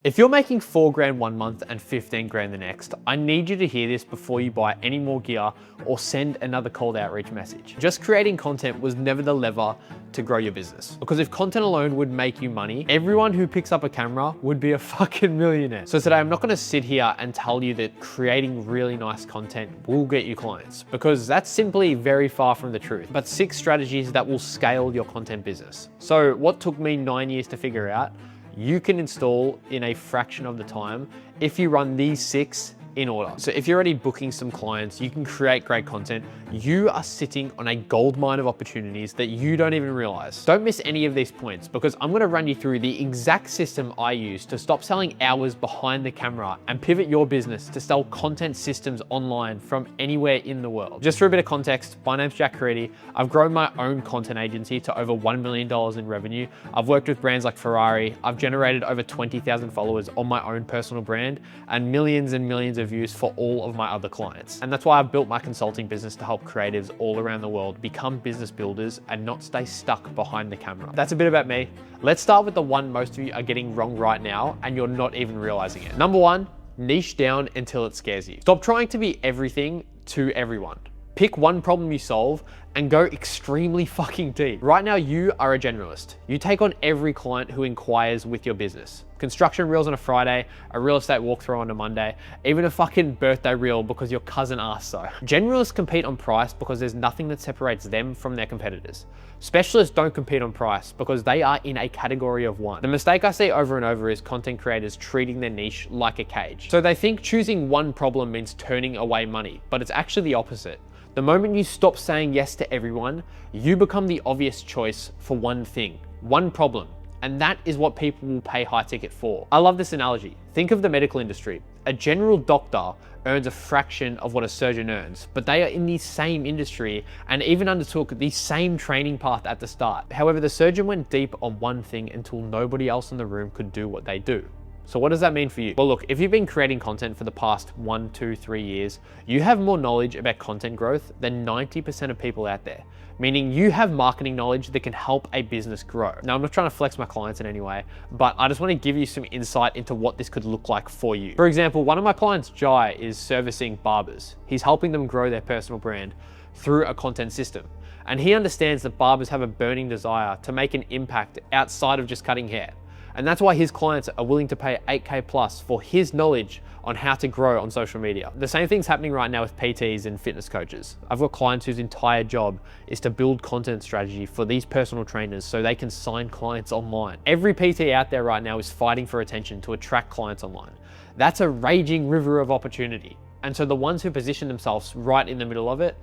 If you're making 4 grand one month and 15 grand the next, I need you to hear this before you buy any more gear or send another cold outreach message. Just creating content was never the lever to grow your business. Because if content alone would make you money, everyone who picks up a camera would be a fucking millionaire. So today I'm not gonna sit here and tell you that creating really nice content will get you clients, because that's simply very far from the truth. But 6 strategies that will scale your content business. So what took me 9 years to figure out, you can install in a fraction of the time if you run these 6 in order. So if you're already booking some clients, you can create great content. You are sitting on a gold mine of opportunities that you don't even realize. Don't miss any of these points, because I'm gonna run you through the exact system I use to stop selling hours behind the camera and pivot your business to sell content systems online from anywhere in the world. Just for a bit of context, my name's Jack Caridi. I've grown my own content agency to over $1 million in revenue. I've worked with brands like Ferrari. I've generated over 20,000 followers on my own personal brand and millions of views for all of my other clients. And that's why I've built my consulting business to help creatives all around the world become business builders and not stay stuck behind the camera. That's a bit about me. Let's start with the one most of you are getting wrong right now and you're not even realizing it. Number 1, niche down until it scares you. Stop trying to be everything to everyone. Pick one problem you solve and go extremely fucking deep. Right now, you are a generalist. You take on every client who inquires with your business. Construction reels on a Friday, a real estate walkthrough on a Monday, even a fucking birthday reel because your cousin asked so. Generalists compete on price because there's nothing that separates them from their competitors. Specialists don't compete on price because they are in a category of one. The mistake I see over and over is content creators treating their niche like a cage. So they think choosing one problem means turning away money, but it's actually the opposite. The moment you stop saying yes to everyone, you become the obvious choice for one thing, one problem. And that is what people will pay high ticket for. I love this analogy. Think of the medical industry. A general doctor earns a fraction of what a surgeon earns, but they are in the same industry and even undertook the same training path at the start. However, the surgeon went deep on one thing until nobody else in the room could do what they do. So what does that mean for you? Well, look, if you've been creating content for the past 1, 2, 3 years, you have more knowledge about content growth than 90% of people out there, meaning you have marketing knowledge that can help a business grow. Now, I'm not trying to flex my clients in any way, but I just want to give you some insight into what this could look like for you. For example, one of my clients, Jai, is servicing barbers. He's helping them grow their personal brand through a content system. And he understands that barbers have a burning desire to make an impact outside of just cutting hair. And that's why his clients are willing to pay 8K plus for his knowledge on how to grow on social media. The same thing's happening right now with PTs and fitness coaches. I've got clients whose entire job is to build content strategy for these personal trainers so they can sign clients online. Every PT out there right now is fighting for attention to attract clients online. That's a raging river of opportunity. And so the ones who position themselves right in the middle of it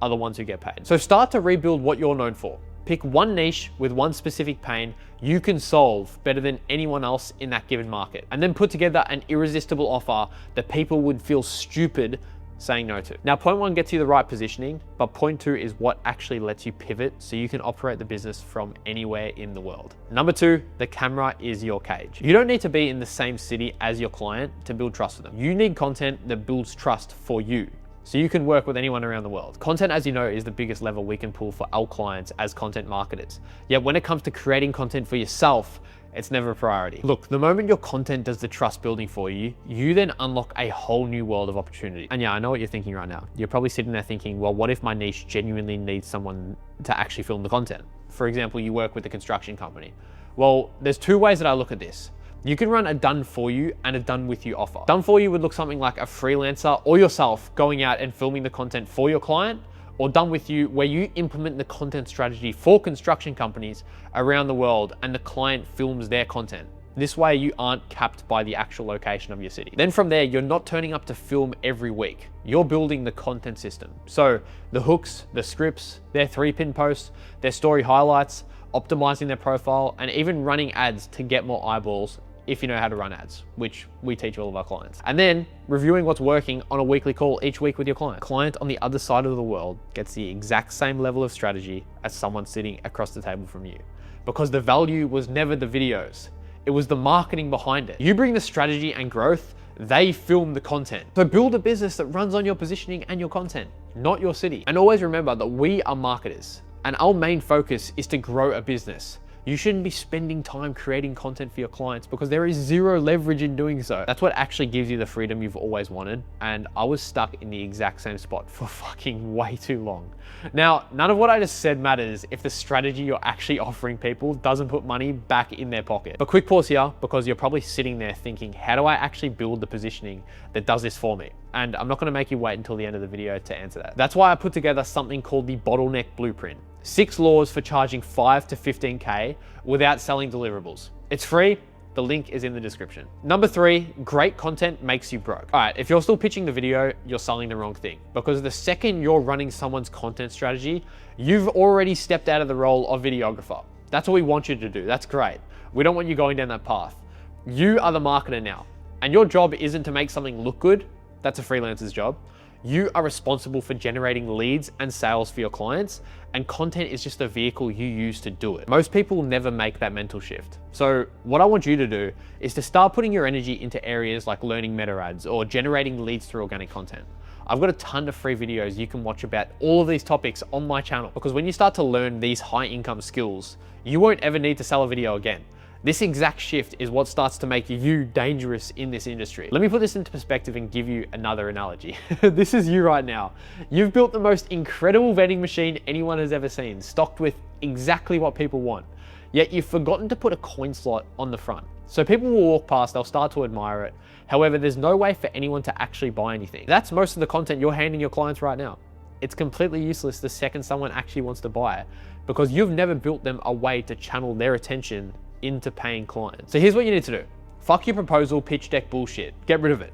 are the ones who get paid. So start to rebuild what you're known for. Pick one niche with one specific pain you can solve better than anyone else in that given market, and then put together an irresistible offer that people would feel stupid saying no to. Now, point 1 gets you the right positioning, but point 2 is what actually lets you pivot so you can operate the business from anywhere in the world. Number 2, the camera is your cage. You don't need to be in the same city as your client to build trust with them. You need content that builds trust for you, so you can work with anyone around the world. Content, as you know, is the biggest lever we can pull for our clients as content marketers. Yet when it comes to creating content for yourself, it's never a priority. Look, the moment your content does the trust building for you, you then unlock a whole new world of opportunity. And yeah, I know what you're thinking right now. You're probably sitting there thinking, well, what if my niche genuinely needs someone to actually film the content? For example, you work with a construction company. Well, there's 2 ways that I look at this. You can run a done for you and a done with you offer. Done for you would look something like a freelancer or yourself going out and filming the content for your client, or done with you where you implement the content strategy for construction companies around the world and the client films their content. This way you aren't capped by the actual location of your city. Then from there, you're not turning up to film every week. You're building the content system. So the hooks, the scripts, their 3-pin posts, their story highlights, optimizing their profile, and even running ads to get more eyeballs if you know how to run ads, which we teach all of our clients. And then reviewing what's working on a weekly call each week with your client. Client on the other side of the world gets the exact same level of strategy as someone sitting across the table from you, because the value was never the videos. It was the marketing behind it. You bring the strategy and growth, they film the content. So build a business that runs on your positioning and your content, not your city. And always remember that we are marketers and our main focus is to grow a business, You shouldn't be spending time creating content for your clients because there is zero leverage in doing so. That's what actually gives you the freedom you've always wanted. And I was stuck in the exact same spot for fucking way too long. Now, none of what I just said matters if the strategy you're actually offering people doesn't put money back in their pocket. But quick pause here, because you're probably sitting there thinking, how do I actually build the positioning that does this for me? And I'm not gonna make you wait until the end of the video to answer that. That's why I put together something called the Bottleneck Blueprint. 6 laws for charging 5 to 15K without selling deliverables. It's free. The link is in the description. Number 3, great content makes you broke. All right, if you're still pitching the video, you're selling the wrong thing, because the second you're running someone's content strategy, you've already stepped out of the role of videographer. That's what we want you to do. That's great. We don't want you going down that path. You are the marketer now, and your job isn't to make something look good. That's a freelancer's job. You are responsible for generating leads and sales for your clients, and content is just a vehicle you use to do it. Most people never make that mental shift. So what I want you to do is to start putting your energy into areas like learning meta ads or generating leads through organic content. I've got a ton of free videos you can watch about all of these topics on my channel, because when you start to learn these high income skills, you won't ever need to sell a video again. This exact shift is what starts to make you dangerous in this industry. Let me put this into perspective and give you another analogy. This is you right now. You've built the most incredible vending machine anyone has ever seen, stocked with exactly what people want. Yet you've forgotten to put a coin slot on the front. So people will walk past, they'll start to admire it. However, there's no way for anyone to actually buy anything. That's most of the content you're handing your clients right now. It's completely useless the second someone actually wants to buy it, because you've never built them a way to channel their attention into paying clients. So here's what you need to do. Fuck your proposal pitch deck bullshit. Get rid of it.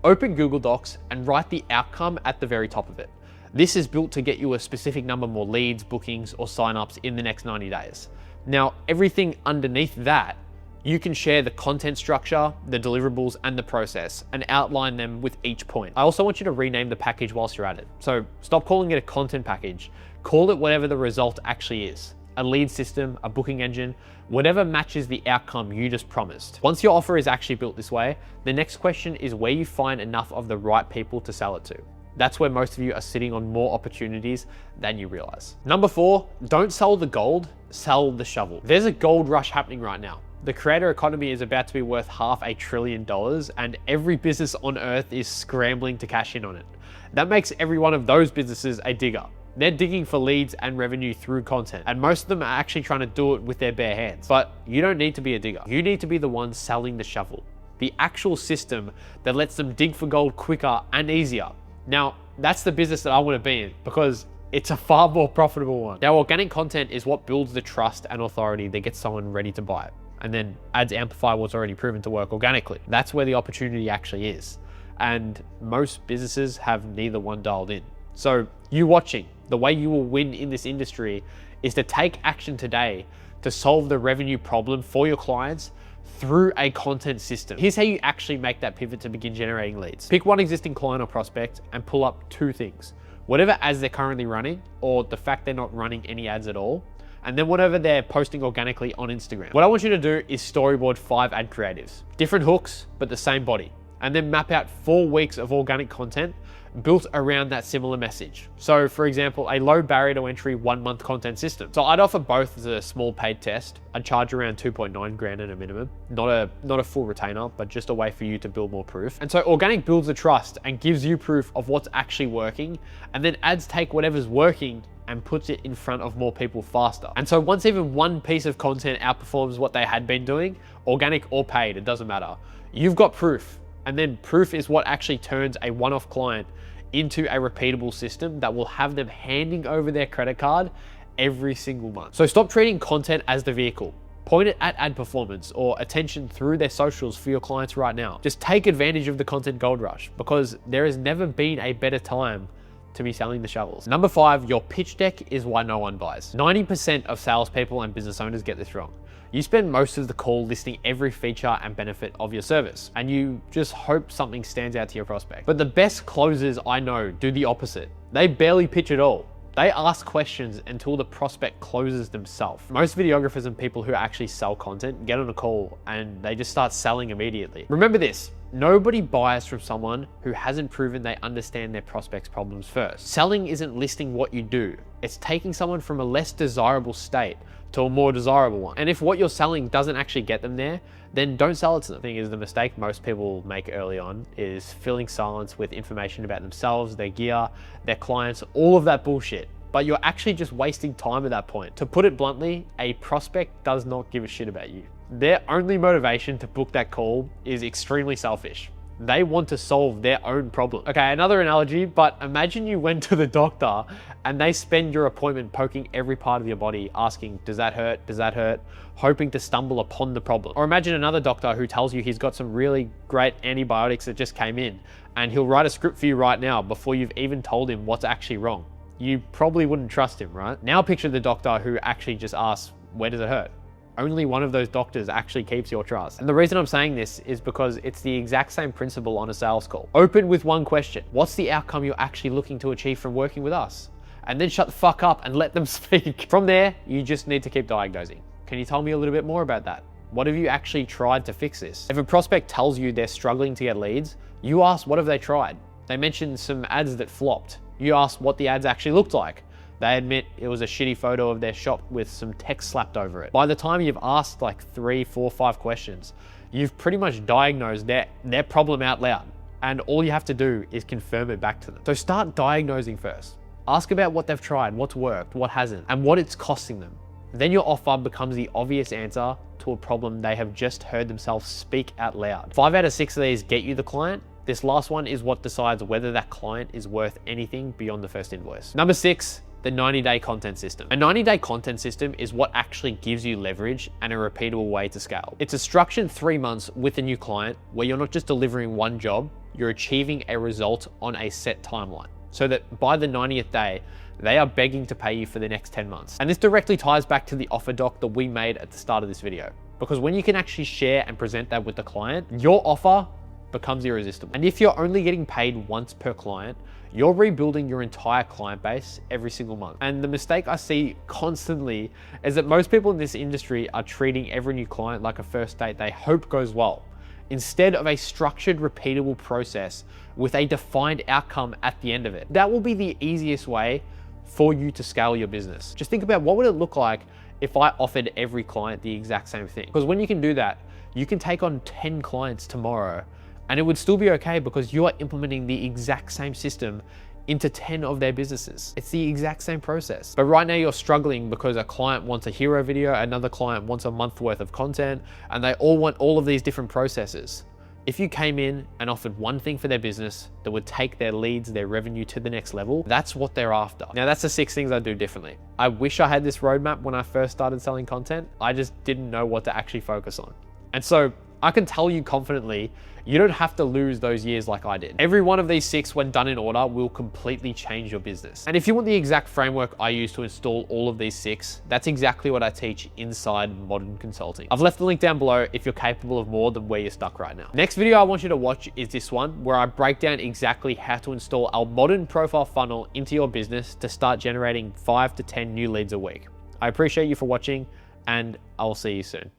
Open Google Docs and write the outcome at the very top of it. This is built to get you a specific number more leads, bookings, or signups in the next 90 days. Now, everything underneath that, you can share the content structure, the deliverables, and the process, and outline them with each point. I also want you to rename the package whilst you're at it. So stop calling it a content package. Call it whatever the result actually is. A lead system, a booking engine, whatever matches the outcome you just promised. Once your offer is actually built this way, the next question is where you find enough of the right people to sell it to. That's where most of you are sitting on more opportunities than you realize. Number 4, don't sell the gold, sell the shovel. There's a gold rush happening right now. The creator economy is about to be worth $500 billion, and every business on earth is scrambling to cash in on it. That makes every one of those businesses a digger. They're digging for leads and revenue through content, and most of them are actually trying to do it with their bare hands. But you don't need to be a digger. You need to be the one selling the shovel, the actual system that lets them dig for gold quicker and easier. Now, that's the business that I want to be in, because it's a far more profitable one. Now, organic content is what builds the trust and authority that gets someone ready to buy it. And then ads amplify what's already proven to work organically. That's where the opportunity actually is. And most businesses have neither one dialed in. So you watching, the way you will win in this industry is to take action today to solve the revenue problem for your clients through a content system. Here's how you actually make that pivot to begin generating leads. Pick one existing client or prospect and pull up 2 things. Whatever ads they're currently running, or the fact they're not running any ads at all, and then whatever they're posting organically on Instagram. What I want you to do is storyboard 5 ad creatives, different hooks, but the same body, and then map out 4 weeks of organic content built around that similar message. So for example, a low barrier to entry 1-month content system. So I'd offer both as a small paid test. I'd charge around 2.9 grand at a minimum, not a full retainer, but just a way for you to build more proof. And so organic builds the trust and gives you proof of what's actually working. And then ads take whatever's working and puts it in front of more people faster. And so once even one piece of content outperforms what they had been doing, organic or paid, it doesn't matter. You've got proof. And then proof is what actually turns a one-off client into a repeatable system that will have them handing over their credit card every single month. So stop treating content as the vehicle. Point it at ad performance or attention through their socials for your clients right now. Just take advantage of the content gold rush, because there has never been a better time to be selling the shovels. Number 5, your pitch deck is why no one buys. 90% of salespeople and business owners get this wrong. You spend most of the call listing every feature and benefit of your service, and you just hope something stands out to your prospect. But the best closers I know do the opposite. They barely pitch at all. They ask questions until the prospect closes themselves. Most videographers and people who actually sell content get on a call and they just start selling immediately. Remember this, Nobody buys from someone who hasn't proven they understand their prospect's problems first. Selling isn't listing what you do. It's taking someone from a less desirable state to a more desirable one. And if what you're selling doesn't actually get them there, then don't sell it to them. The thing is, the mistake most people make early on is filling silence with information about themselves, their gear, their clients, all of that bullshit. But you're actually just wasting time at that point. To put it bluntly, a prospect does not give a shit about you. Their only motivation to book that call is extremely selfish. They want to solve their own problem. Okay, another analogy, but imagine you went to the doctor and they spend your appointment poking every part of your body, asking, does that hurt? Does that hurt? Hoping to stumble upon the problem. Or imagine another doctor who tells you he's got some really great antibiotics that just came in and he'll write a script for you right now before you've even told him what's actually wrong. You probably wouldn't trust him, right? Now picture the doctor who actually just asks, where does it hurt? Only one of those doctors actually keeps your trust. And the reason I'm saying this is because it's the exact same principle on a sales call. Open with one question. What's the outcome you're actually looking to achieve from working with us? And then shut the fuck up and let them speak. From there, you just need to keep diagnosing. Can you tell me a little bit more about that? What have you actually tried to fix this? If a prospect tells you they're struggling to get leads, you ask, what have they tried? They mentioned some ads that flopped. You ask what the ads actually looked like. They admit it was a shitty photo of their shop with some text slapped over it. By the time you've asked like 3, 4, 5 questions, you've pretty much diagnosed their problem out loud. And all you have to do is confirm it back to them. So start diagnosing first. Ask about what they've tried, what's worked, what hasn't, and what it's costing them. Then your offer becomes the obvious answer to a problem they have just heard themselves speak out loud. 5 out of 6 of these get you the client. This last one is what decides whether that client is worth anything beyond the first invoice. Number 6, the 90-day content system. A 90-day content system is what actually gives you leverage and a repeatable way to scale. It's a structured 3 months with a new client where you're not just delivering one job, you're achieving a result on a set timeline, so that by the 90th day, they are begging to pay you for the next 10 months. And this directly ties back to the offer doc that we made at the start of this video. Because when you can actually share and present that with the client, your offer becomes irresistible. And if you're only getting paid once per client, you're rebuilding your entire client base every single month. And the mistake I see constantly is that most people in this industry are treating every new client like a first date they hope goes well, instead of a structured, repeatable process with a defined outcome at the end of it. That will be the easiest way for you to scale your business. Just think about what would it look like if I offered every client the exact same thing. Because when you can do that, you can take on 10 clients tomorrow and it would still be okay because you are implementing the exact same system into 10 of their businesses. It's the exact same process. But right now you're struggling because a client wants a hero video, another client wants a month worth of content, and they all want all of these different processes. If you came in and offered one thing for their business that would take their leads, their revenue to the next level, that's what they're after. Now that's the 6 things I do differently. I wish I had this roadmap when I first started selling content. I just didn't know what to actually focus on. And so I can tell you confidently, you don't have to lose those years like I did. Every one of these 6, when done in order, will completely change your business. And if you want the exact framework I use to install all of these 6, that's exactly what I teach inside Modern Consulting. I've left the link down below if you're capable of more than where you're stuck right now. Next video I want you to watch is this one, where I break down exactly how to install our modern profile funnel into your business to start generating 5 to 10 new leads a week. I appreciate you for watching, and I'll see you soon.